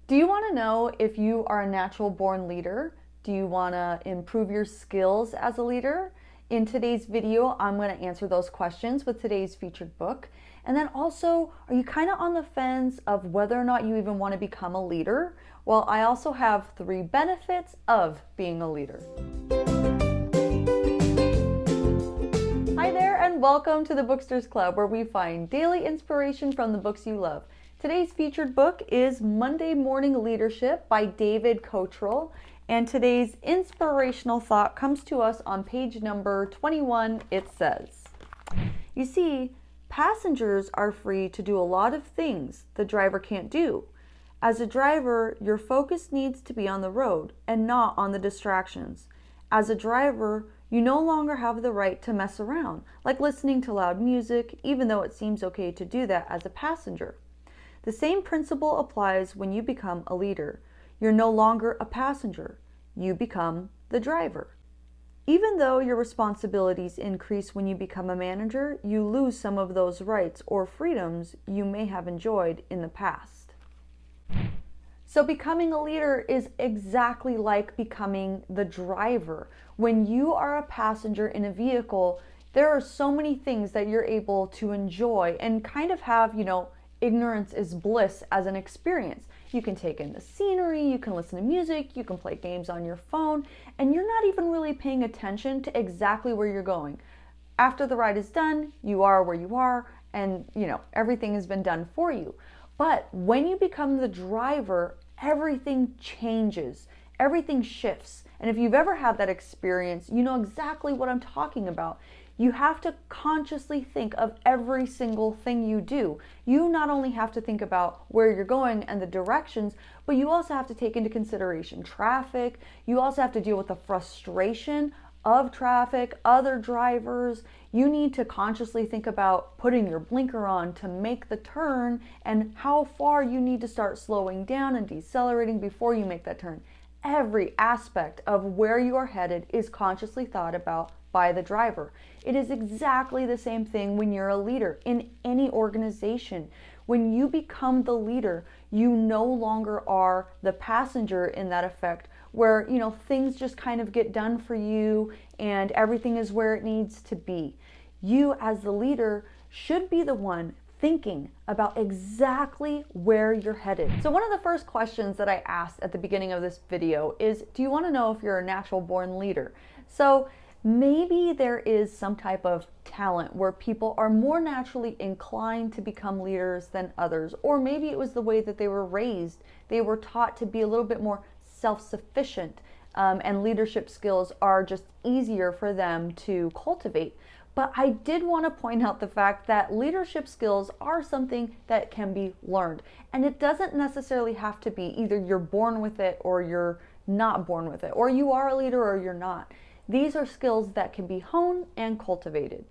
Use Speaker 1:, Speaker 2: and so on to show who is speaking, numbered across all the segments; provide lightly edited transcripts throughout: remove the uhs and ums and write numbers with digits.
Speaker 1: Do you want to know if you are a natural born leader? Do you want to improve your skills as a leader? In today's video, I'm going to answer those questions with today's featured book. And then also, are you kind of on the fence of whether or not you even want to become a leader? Well, I also have 3 benefits of being a leader. Hi there, and welcome to the Booksters Club, where we find daily inspiration from the books you love. Today's featured book is Monday Morning Leadership by David Cottrell, and today's inspirational thought comes to us on page number 21. It says, "You see, passengers are free to do a lot of things the driver can't do. As a driver, your focus needs to be on the road and not on the distractions. As a driver, you no longer have the right to mess around, like listening to loud music, even though it seems okay to do that as a passenger. The same principle applies when you become a leader. You're no longer a passenger. You become the driver. Even though your responsibilities increase when you become a manager, you lose some of those rights or freedoms you may have enjoyed in the past." So becoming a leader is exactly like becoming the driver. When you are a passenger in a vehicle, there are so many things that you're able to enjoy and kind of have, ignorance is bliss as an experience. You can take in the scenery, you can listen to music, you can play games on your phone, and you're not even really paying attention to exactly where you're going. After the ride is done, you are where you are, and everything has been done for you. But when you become the driver, everything changes, everything shifts. And if you've ever had that experience, you know exactly what I'm talking about. You have to consciously think of every single thing you do. You not only have to think about where you're going and the directions, but you also have to take into consideration traffic. You also have to deal with the frustration of traffic, other drivers. You need to consciously think about putting your blinker on to make the turn and how far you need to start slowing down and decelerating before you make that turn. Every aspect of where you are headed is consciously thought about by the driver. It is exactly the same thing when you're a leader in any organization. When you become the leader, you no longer are the passenger in that effect, where things just kind of get done for you and everything is where it needs to be. You as the leader should be the one thinking about exactly where you're headed. So one of the first questions that I asked at the beginning of this video is, do you want to know if you're a natural born leader? So maybe there is some type of talent where people are more naturally inclined to become leaders than others, or maybe it was the way that they were raised. They were taught to be a little bit more self-sufficient, and leadership skills are just easier for them to cultivate. But I did want to point out the fact that leadership skills are something that can be learned. And it doesn't necessarily have to be either you're born with it or you're not born with it, or you are a leader or you're not. These are skills that can be honed and cultivated.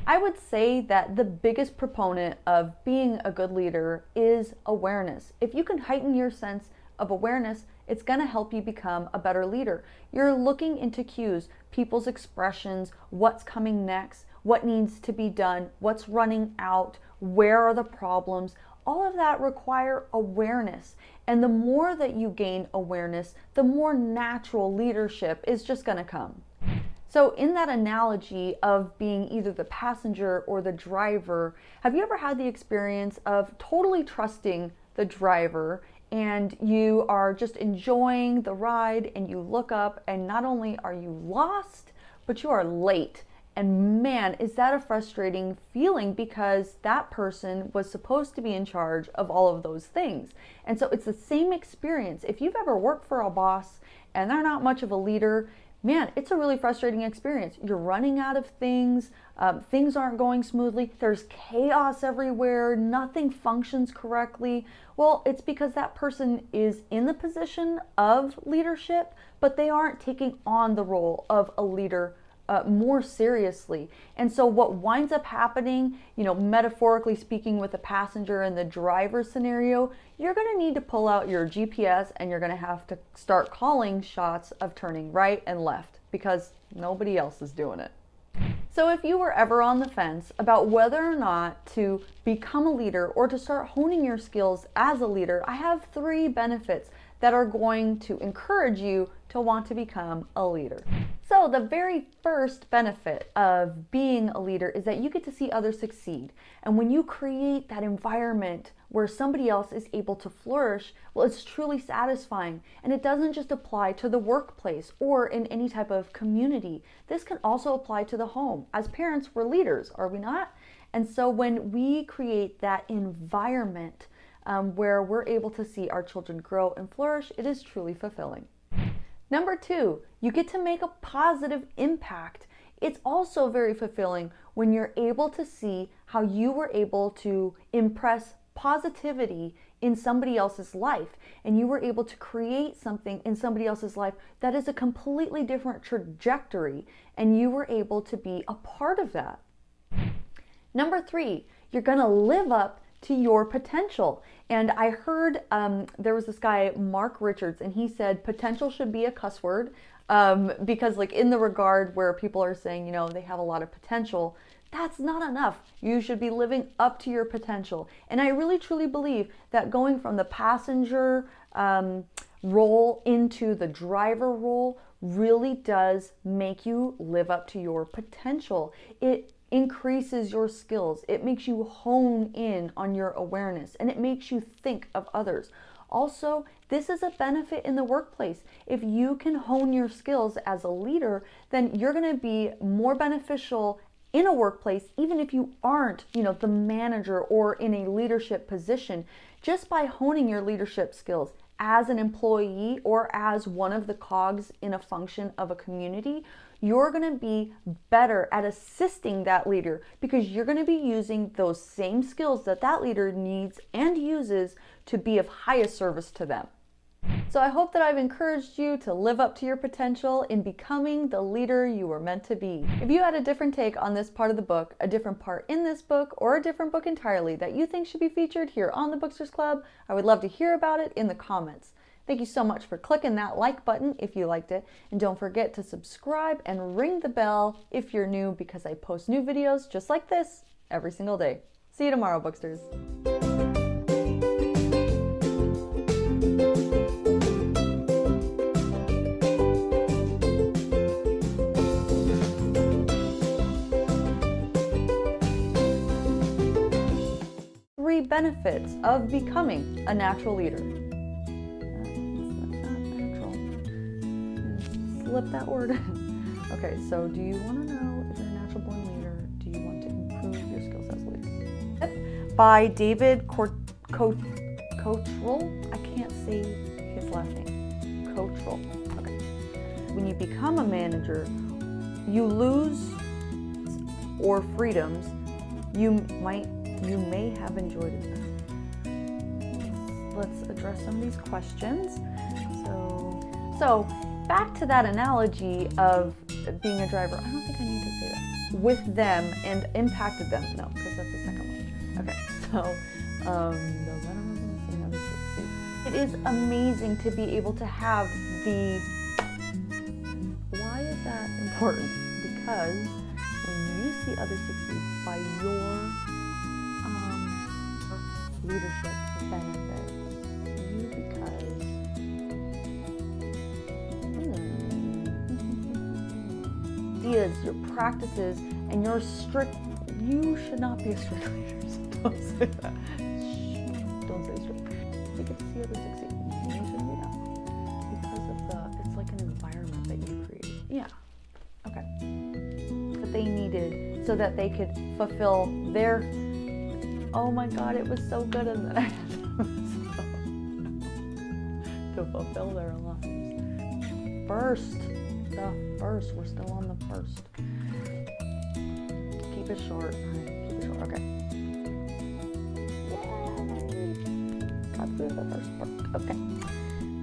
Speaker 1: I would say that the biggest proponent of being a good leader is awareness. If you can heighten your sense of awareness, it's going to help you become a better leader. You're looking into cues, people's expressions, what's coming next, what needs to be done, what's running out, where are the problems. All of that require awareness. And the more that you gain awareness, the more natural leadership is just going to come. So in that analogy of being either the passenger or the driver, have you ever had the experience of totally trusting the driver and you are just enjoying the ride and you look up and not only are you lost, but you are late? And man, is that a frustrating feeling, because that person was supposed to be in charge of all of those things. And so it's the same experience. If you've ever worked for a boss and they're not much of a leader, man, it's a really frustrating experience. You're running out of things, things aren't going smoothly, there's chaos everywhere, nothing functions correctly. Well, it's because that person is in the position of leadership, but they aren't taking on the role of a leader more seriously. And so what winds up happening, metaphorically speaking, with the passenger and the driver scenario, you're going to need to pull out your GPS and you're going to have to start calling shots of turning right and left because nobody else is doing it. So if you were ever on the fence about whether or not to become a leader or to start honing your skills as a leader, I have 3 benefits that are going to encourage you to want to become a leader. So the very first benefit of being a leader is that you get to see others succeed. And when you create that environment where somebody else is able to flourish, well, it's truly satisfying. And it doesn't just apply to the workplace or in any type of community. This can also apply to the home. As parents, we're leaders, are we not? And so when we create that environment where we're able to see our children grow and flourish, it is truly fulfilling. Number 2, you get to make a positive impact. It's also very fulfilling when you're able to see how you were able to impress positivity in somebody else's life, and you were able to create something in somebody else's life that is a completely different trajectory, and you were able to be a part of that. Number 3, you're going to live up to your potential. And I heard there was this guy, Mark Richards, and he said potential should be a cuss word because like in the regard where people are saying, you know, they have a lot of potential, that's not enough. You should be living up to your potential. And I really truly believe that going from the passenger role into the driver role really does make you live up to your potential. It increases your skills. It makes you hone in on your awareness, and it makes you think of others. Also, this is a benefit in the workplace. If you can hone your skills as a leader, then you're going to be more beneficial in a workplace, even if you aren't, you know, the manager or in a leadership position, just by honing your leadership skills as an employee or as one of the cogs in a function of a community. You're going to be better at assisting that leader because you're going to be using those same skills that that leader needs and uses to be of highest service to them. So I hope that I've encouraged you to live up to your potential in becoming the leader you were meant to be. If you had a different take on this part of the book, a different part in this book, or a different book entirely that you think should be featured here on the Booksters Club, I would love to hear about it in the comments. Thank you so much for clicking that like button if you liked it, and don't forget to subscribe and ring the bell if you're new because I post new videos just like this every single day. See you tomorrow, Booksters. 3 benefits of becoming a natural leader. That's not natural. Slip that word. Okay, so do you want to know if you're a natural born leader? Do you want to improve your skills as a leader? By David Cottrell. I can't say his last name. Cottrell. Okay. When you become a manager, you lose or freedoms you may have enjoyed it. Let's address some of these questions. So back to that analogy of being a driver. I don't think I need to say that. With them and impacted them. No, because that's the second one. Okay, so it is amazing to be able to have the. Why is that important? Because when you see others succeed by your leadership benefits you because ideas, your practices, and your strict. You should not be a strict leader. So don't say that. Don't say strict. You get to see others succeed. You shouldn't be that because of it's like an environment that you create. Yeah. Okay. That they needed so that they could fulfill their. Oh my God, it was so good, and then I had to fulfill their lives. First, we're still on the first. Keep it short, honey. Keep it short. Okay. Yay! Got through the first part. Okay.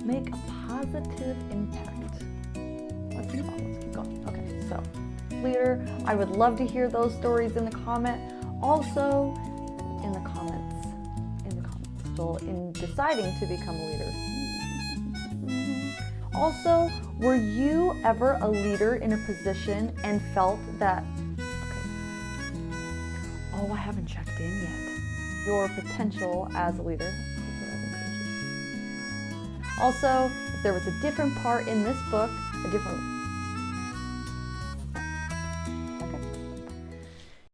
Speaker 1: Make a positive impact. Let's move on. Let's keep going. Okay. So, leader, I would love to hear those stories in the comment. Also. In the comments, still in deciding to become a leader. Also, were you ever a leader in a position and felt that Oh, I haven't checked in yet. Your potential as a leader. Also, if there was a different part in this book, a different